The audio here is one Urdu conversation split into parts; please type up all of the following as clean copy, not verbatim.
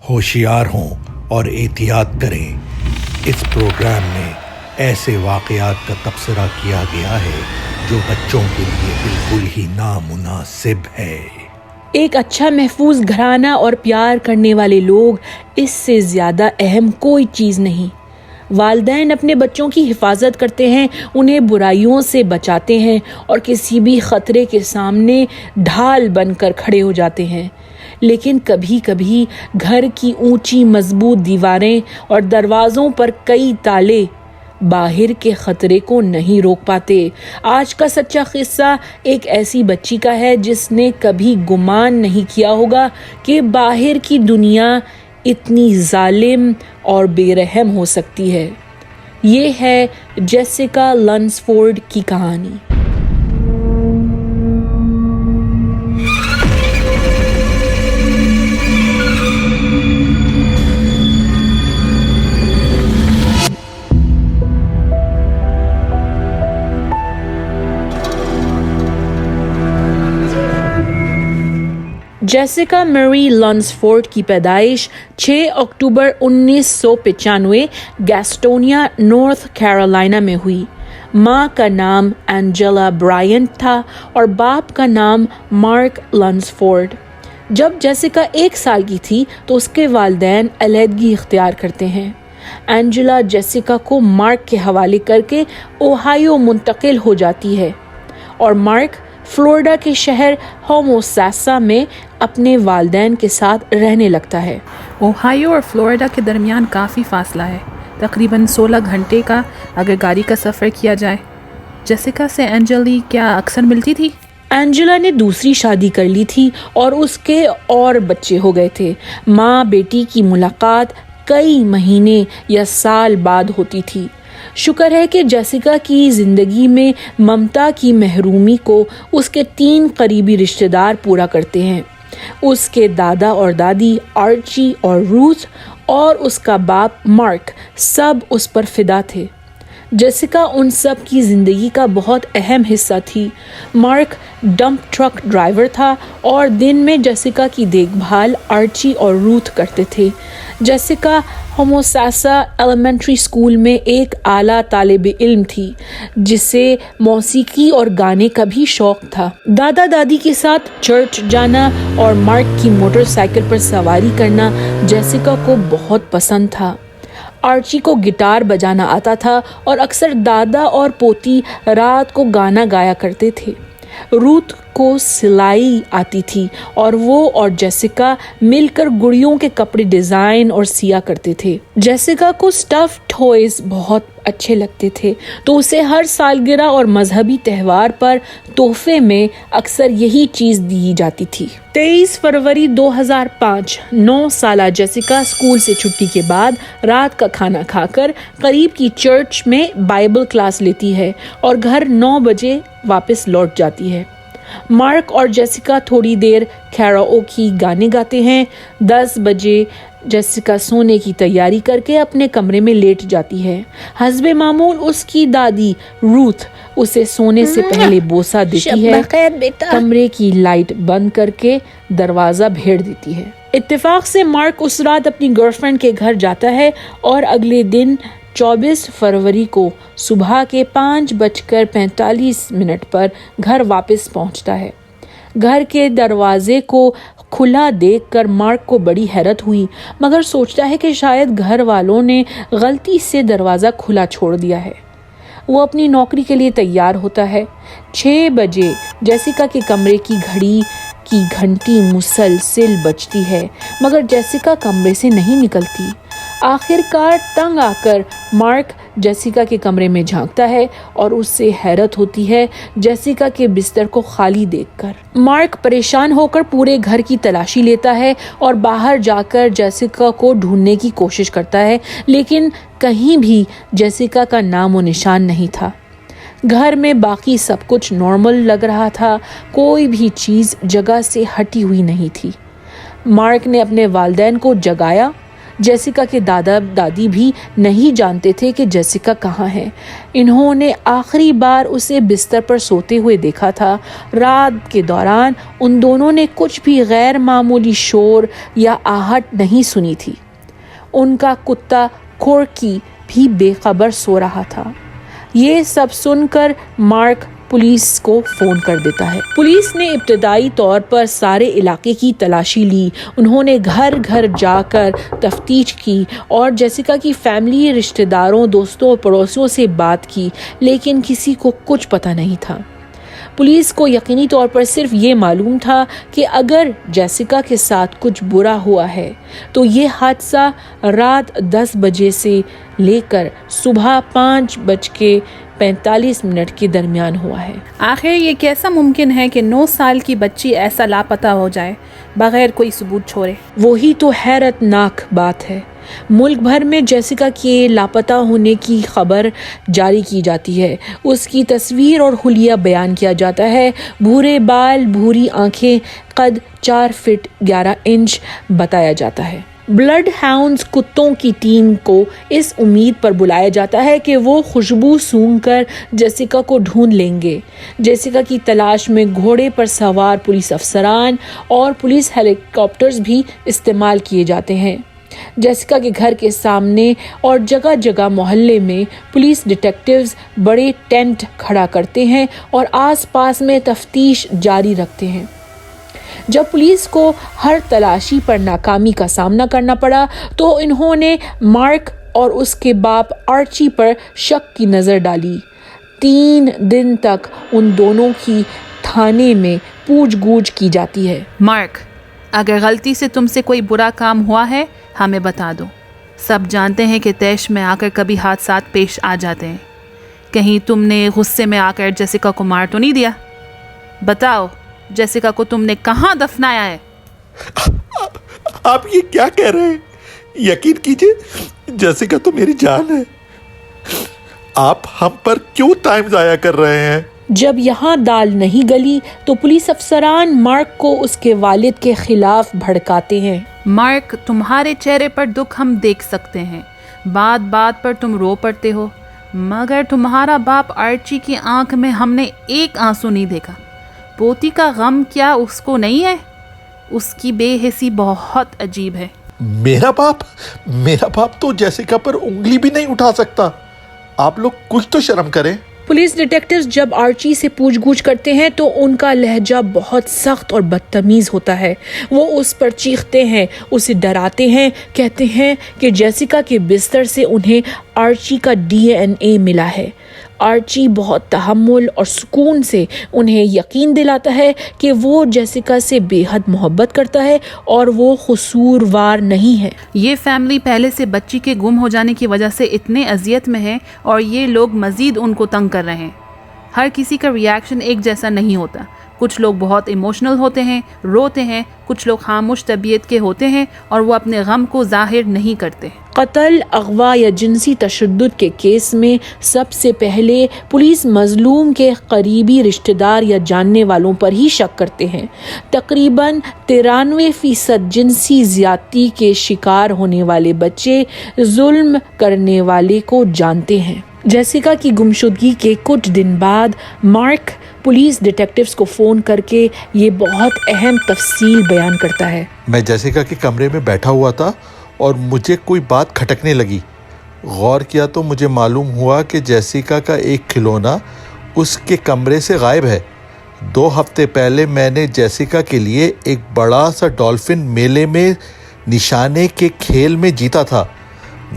ہوشیار ہوں اور احتیاط کریں۔ اس پروگرام میں ایسے واقعات کا تبصرہ کیا گیا ہے جو بچوں کے لیے بالکل ہی نامناسب ہے۔ ایک اچھا محفوظ گھرانہ اور پیار کرنے والے لوگ اس سے زیادہ اہم کوئی چیز نہیں۔ والدین اپنے بچوں کی حفاظت کرتے ہیں، انہیں برائیوں سے بچاتے ہیں اور کسی بھی خطرے کے سامنے ڈھال بن کر کھڑے ہو جاتے ہیں۔ لیکن کبھی کبھی گھر کی اونچی مضبوط دیواریں اور دروازوں پر کئی تالے باہر کے خطرے کو نہیں روک پاتے۔ آج کا سچا قصہ ایک ایسی بچی کا ہے جس نے کبھی گمان نہیں کیا ہوگا کہ باہر کی دنیا اتنی ظالم اور بے رحم ہو سکتی ہے۔ یہ ہے جیسیکا لنسفورڈ کی کہانی۔ جیسیکا میری لنسفورڈ کی پیدائش 6 اکتوبر 1995 گیسٹونیا نارتھ کیرولائنا میں ہوئی۔ ماں کا نام اینجلا برائنٹ تھا اور باپ کا نام مارک لنسفورڈ۔ جب جیسیکا 1 سال کی تھی تو اس کے والدین علیحدگی اختیار کرتے ہیں۔ اینجلا جیسیکا کو مارک کے حوالے کر کے اوہایو منتقل ہو جاتی ہے اور مارک فلوریڈا کے شہر ہوموساسا میں اپنے والدین کے ساتھ رہنے لگتا ہے۔ اوہایو اور فلوریڈا کے درمیان کافی فاصلہ ہے، تقریباً 16 گھنٹے کا اگر گاڑی کا سفر کیا جائے۔ جیسیکا سے اینجلی کیا اکثر ملتی تھی؟ اینجلا نے دوسری شادی کر لی تھی اور اس کے اور بچے ہو گئے تھے۔ ماں بیٹی کی ملاقات کئی مہینے یا سال بعد ہوتی تھی۔ شکر ہے کہ جیسیکا کی زندگی میں ممتا کی محرومی کو اس کے 3 قریبی رشتہ دار پورا کرتے ہیں۔ اس کے دادا اور دادی آرچی اور روتھ اور اس کا باپ مارک سب اس پر فدا تھے۔ جیسیکا ان سب کی زندگی کا بہت اہم حصہ تھی۔ مارک ڈمپ ٹرک ڈرائیور تھا اور دن میں جیسیکا کی دیکھ بھال آرچی اور روتھ کرتے تھے۔ جیسیکا ہوموساسا ایلیمنٹری اسکول میں ایک اعلیٰ طالب علم تھی جسے موسیقی اور گانے کا بھی شوق تھا۔ دادا دادی کے ساتھ چرچ جانا اور مارک کی موٹر سائیکل پر سواری کرنا جیسیکا کو بہت پسند تھا۔ آرچی کو گٹار بجانا آتا تھا اور اکثر دادا اور پوتی رات کو گانا گایا کرتے تھے۔ روتھ کو سلائی آتی تھی اور وہ اور جیسیکا مل کر گڑیوں کے کپڑے ڈیزائن اور سیا کرتے تھے۔ جیسیکا کو اسٹف ٹوائز بہت اچھے لگتے تھے تو اسے ہر سالگرہ اور مذہبی تہوار پر تحفے میں اکثر یہی چیز دی جاتی تھی۔ 23 فروری 2005 9 سالہ جیسیکا اسکول سے چھٹی کے بعد رات کا کھانا کھا کر قریب کی چرچ میں بائبل کلاس لیتی ہے اور گھر 9 بجے واپس لوٹ جاتی ہے۔ مارک اور جیسیکا تھوڑی دیر کیراوکی گانے گاتے ہیں۔ 10 بجے جیسیکا سونے کی تیاری کر کے اپنے کمرے میں لیٹ جاتی ہے۔ حسب معمول اس کی دادی روتھ اسے سونے سے پہلے بوسہ دیتی ہے، کمرے کی لائٹ بند کر کے دروازہ بھیڑ دیتی ہے۔ اتفاق سے مارک اس رات اپنی گرل فرینڈ کے گھر جاتا ہے اور اگلے دن 24 فروری کو صبح کے 5:45 پر گھر واپس پہنچتا ہے۔ گھر کے دروازے کو کھلا دیکھ کر مارک کو بڑی حیرت ہوئی، مگر سوچتا ہے کہ شاید گھر والوں نے غلطی سے دروازہ کھلا چھوڑ دیا ہے۔ وہ اپنی نوکری کے لیے تیار ہوتا ہے۔ 6 بجے جیسیکا کے کمرے کی گھڑی کی گھنٹی مسلسل بجتی ہے مگر جیسیکا کمرے سے نہیں نکلتی۔ آخر کار تنگ آ کر مارک جیسیکا کے کمرے میں جھانکتا ہے اور اس سے حیرت ہوتی ہے جیسیکا کے بستر کو خالی دیکھ کر۔ مارک پریشان ہو کر پورے گھر کی تلاشی لیتا ہے اور باہر جا کر جیسیکا کو ڈھونڈنے کی کوشش کرتا ہے لیکن کہیں بھی جیسیکا کا نام و نشان نہیں تھا۔ گھر میں باقی سب کچھ نارمل لگ رہا تھا، کوئی بھی چیز جگہ سے ہٹی ہوئی نہیں تھی۔ مارک نے اپنے والدین کو جگایا جیسیکا کے دادا دادی بھی نہیں جانتے تھے کہ جیسیکا کہاں ہے۔ انہوں نے آخری بار اسے بستر پر سوتے ہوئے دیکھا تھا۔ رات کے دوران ان دونوں نے کچھ بھی غیر معمولی شور یا آہٹ نہیں سنی تھی۔ ان کا کتا کورکی بھی بے خبر سو رہا تھا۔ یہ سب سن کر مارک پولیس کو فون کر دیتا ہے۔ پولیس نے ابتدائی طور پر سارے علاقے کی تلاشی لی۔ انہوں نے گھر گھر جا کر تفتیش کی اور جیسیکا کی فیملی، رشتہ داروں، دوستوں اور پڑوسیوں سے بات کی، لیکن کسی کو کچھ پتہ نہیں تھا۔ پولیس کو یقینی طور پر صرف یہ معلوم تھا کہ اگر جیسیکا کے ساتھ کچھ برا ہوا ہے تو یہ حادثہ رات 10 بجے سے لے کر صبح 5:45 کے درمیان ہوا ہے۔ آخر یہ کیسا ممکن ہے کہ 9 سال کی بچی ایسا لاپتہ ہو جائے بغیر کوئی ثبوت چھوڑے؟ وہی تو حیرت ناک بات ہے۔ ملک بھر میں جیسیکا کے لاپتہ ہونے کی خبر جاری کی جاتی ہے۔ اس کی تصویر اور حلیہ بیان کیا جاتا ہے۔ بھورے بال، بھوری آنکھیں، قد 4 فٹ 11 انچ بتایا جاتا ہے۔ بلڈ ہاؤنڈز کتوں کی ٹیم کو اس امید پر بلایا جاتا ہے کہ وہ خوشبو سونگھ کر جیسیکا کو ڈھونڈ لیں گے۔ جیسیکا کی تلاش میں گھوڑے پر سوار پولیس افسران اور پولیس ہیلی کاپٹرز بھی استعمال کیے جاتے ہیں۔ جیسیکا کے گھر کے سامنے اور جگہ جگہ محلے میں پولیس ڈیٹیکٹیوز بڑے ٹینٹ کھڑا کرتے ہیں اور آس پاس میں تفتیش جاری رکھتے ہیں۔ جب پولیس کو ہر تلاشی پر ناکامی کا سامنا کرنا پڑا تو انہوں نے مارک اور اس کے باپ آرچی پر شک کی نظر ڈالی۔ 3 دن تک ان دونوں کی تھانے میں پوچھ گچھ کی جاتی ہے۔ مارک، اگر غلطی سے تم سے کوئی برا کام ہوا ہے ہمیں بتا دو۔ سب جانتے ہیں کہ طیش میں آ کر کبھی حادثات پیش آ جاتے ہیں۔ کہیں تم نے غصے میں آ کر جیسیکا کو مار تو نہیں دیا؟ بتاؤ، جیسیکا کو تم نے کہاں دفنایا ہے؟ آپ یہ کیا کہہ رہے ہیں؟ یقین کیجیے، جیسیکا تو میری جان ہے۔ آپ ہم پر کیوں ٹائم ضائع کر رہے ہیں؟ جب یہاں دال نہیں گلی تو پولیس افسران مارک کو اس کے والد کے خلاف بھڑکاتے ہیں۔ مارک، تمہارے چہرے پر دکھ ہم دیکھ سکتے ہیں۔ بات بات پر تم رو پڑتے ہو، مگر تمہارا باپ آرچی کی آنکھ میں ہم نے ایک آنسو نہیں دیکھا۔ پوتی کا غم کیا اس کو نہیں ہے؟ اس کی بے حسی بہت عجیب ہے۔ میرا باپ تو جیسیکا پر انگلی بھی نہیں اٹھا سکتا۔ آپ لوگ کچھ تو شرم کریں۔ پولیس ڈیٹیکٹیوز جب آرچی سے پوچھ گچھ کرتے ہیں تو ان کا لہجہ بہت سخت اور بدتمیز ہوتا ہے۔ وہ اس پر چیختے ہیں، اسے ڈراتے ہیں، کہتے ہیں کہ جیسیکا کے بستر سے انہیں آرچی کا DNA ملا ہے۔ آرچی بہت تحمل اور سکون سے انہیں یقین دلاتا ہے کہ وہ جیسیکا سے بے حد محبت کرتا ہے اور وہ قصوروار نہیں ہے۔ یہ فیملی پہلے سے بچی کے گم ہو جانے کی وجہ سے اتنے اذیت میں ہے اور یہ لوگ مزید ان کو تنگ کر رہے ہیں۔ ہر کسی کا ریاکشن ایک جیسا نہیں ہوتا۔ کچھ لوگ بہت ایموشنل ہوتے ہیں، روتے ہیں، کچھ لوگ خاموش طبیعت کے ہوتے ہیں اور وہ اپنے غم کو ظاہر نہیں کرتے۔ قتل، اغوا یا جنسی تشدد کے کیس میں سب سے پہلے پولیس مظلوم کے قریبی رشتہ دار یا جاننے والوں پر ہی شک کرتے ہیں۔ تقریباً 93% جنسی زیادتی کے شکار ہونے والے بچے ظلم کرنے والے کو جانتے ہیں۔ جیسیکا کی گمشدگی کے کچھ دن بعد مارک پولیس ڈیٹیکٹیوز کو فون کر کے یہ بہت اہم تفصیل بیان کرتا ہے۔ میں جیسیکا کے کمرے میں بیٹھا ہوا تھا اور مجھے کوئی بات کھٹکنے لگی۔ غور کیا تو مجھے معلوم ہوا کہ جیسیکا کا ایک کھلونا اس کے کمرے سے غائب ہے۔ 2 ہفتے پہلے میں نے جیسیکا کے لیے ایک بڑا سا ڈولفن میلے میں نشانے کے کھیل میں جیتا تھا۔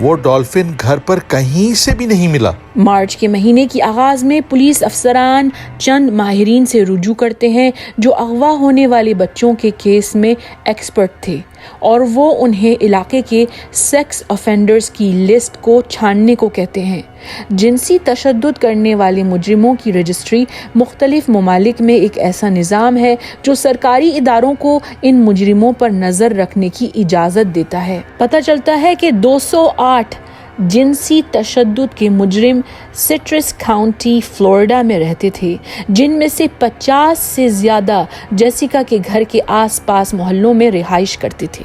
وہ ڈولفن گھر پر کہیں سے بھی نہیں ملا۔ مارچ کے مہینے کی آغاز میں پولیس افسران چند ماہرین سے رجوع کرتے ہیں جو اغوا ہونے والے بچوں کے کیس میں ایکسپرٹ تھے، اور وہ انہیں علاقے کے سیکس آفینڈرز کی لسٹ کو چھاننے کو کہتے ہیں۔ جنسی تشدد کرنے والے مجرموں کی رجسٹری مختلف ممالک میں ایک ایسا نظام ہے جو سرکاری اداروں کو ان مجرموں پر نظر رکھنے کی اجازت دیتا ہے۔ پتہ چلتا ہے کہ 208 جنسی تشدد کے مجرم سٹرس کاؤنٹی فلوریڈا میں رہتے تھے، جن میں سے 50 سے زیادہ جیسیکا کے گھر کے آس پاس محلوں میں رہائش کرتے تھے۔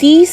30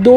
2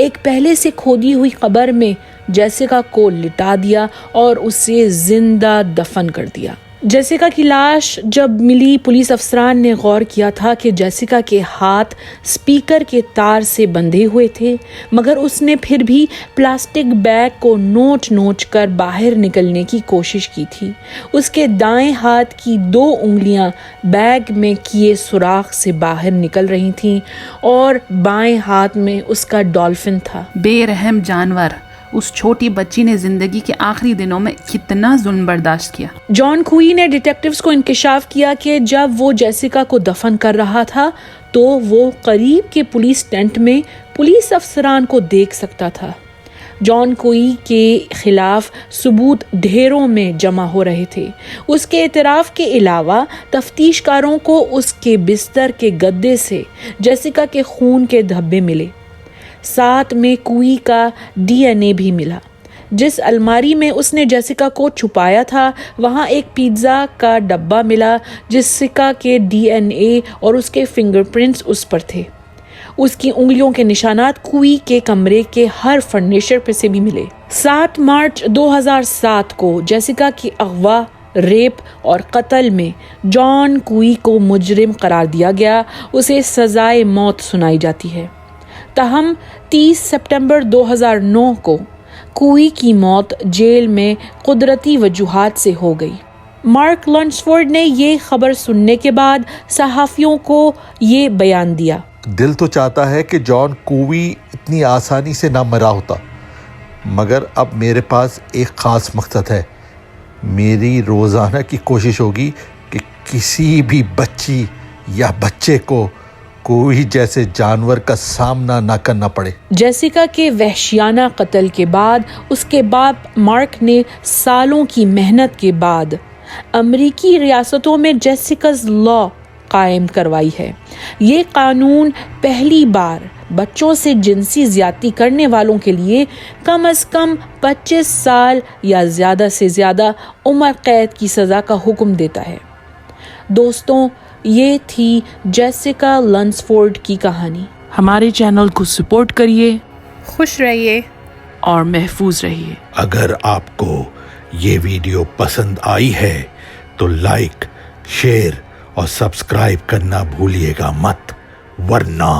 ایک پہلے سے کھودی ہوئی قبر میں جیسیکا کو لٹا دیا اور اسے زندہ دفن کر دیا۔ جیسیکا کی لاش جب ملی، پولیس افسران نے غور کیا تھا کہ جیسیکا کے ہاتھ سپیکر کے تار سے بندھے ہوئے تھے، مگر اس نے پھر بھی پلاسٹک بیگ کو نوچ کر باہر نکلنے کی کوشش کی تھی۔ اس کے دائیں ہاتھ کی 2 انگلیاں بیگ میں کیے سوراخ سے باہر نکل رہی تھیں اور بائیں ہاتھ میں اس کا ڈالفن تھا۔ بے رحم جانور، اس چھوٹی بچی نے زندگی کے آخری دنوں میں کتنا ظلم برداشت کیا۔ جان کوئی نے ڈیٹیکٹیوز کو انکشاف کیا کہ جب وہ جیسیکا کو دفن کر رہا تھا تو وہ قریب کے پولیس ٹینٹ میں پولیس افسران کو دیکھ سکتا تھا۔ جان کوئی کے خلاف ثبوت ڈھیروں میں جمع ہو رہے تھے۔ اس کے اعتراف کے علاوہ تفتیش کاروں کو اس کے بستر کے گدے سے جیسیکا کے خون کے دھبے ملے۔ ساتھ میں کوئی کا DNA بھی ملا۔ جس الماری میں اس نے جیسیکا کو چھپایا تھا وہاں ایک پیزا کا ڈبہ ملا، جیسیکا کے DNA اور اس کے فنگر پرنٹس اس پر تھے۔ اس کی انگلیوں کے نشانات کوئی کے کمرے کے ہر فرنیچر پہ سے بھی ملے۔ 7 مارچ 2007 کو جیسیکا کی اغوا، ریپ اور قتل میں جان کوئی کو مجرم قرار دیا گیا۔ اسے سزائے موت سنائی جاتی ہے۔ تاہم 30 سپٹمبر 2009 کو کوئی کی موت جیل میں قدرتی وجوہات سے ہو گئی۔ مارک لنسفورڈ نے یہ خبر سننے کے بعد صحافیوں کو یہ بیان دیا۔ دل تو چاہتا ہے کہ جان کوئی اتنی آسانی سے نہ مرا ہوتا، مگر اب میرے پاس ایک خاص مقصد ہے۔ میری روزانہ کی کوشش ہوگی کہ کسی بھی بچی یا بچے کو کوئی جیسے جانور کا سامنا نہ کرنا پڑے۔ جیسیکا کے وحشیانہ قتل کے بعد اس کے باپ مارک نے سالوں کی محنت کے بعد امریکی ریاستوں میں جیسیکاز لا قائم کروائی ہے۔ یہ قانون پہلی بار بچوں سے جنسی زیادتی کرنے والوں کے لیے کم از کم 25 سال یا زیادہ سے زیادہ عمر قید کی سزا کا حکم دیتا ہے۔ دوستوں، یہ تھی جیسیکا لنسفورڈ کی کہانی۔ ہمارے چینل کو سپورٹ کریے، خوش رہیے اور محفوظ رہیے۔ اگر آپ کو یہ ویڈیو پسند آئی ہے تو لائک، شیئر اور سبسکرائب کرنا بھولیے گا مت، ورنہ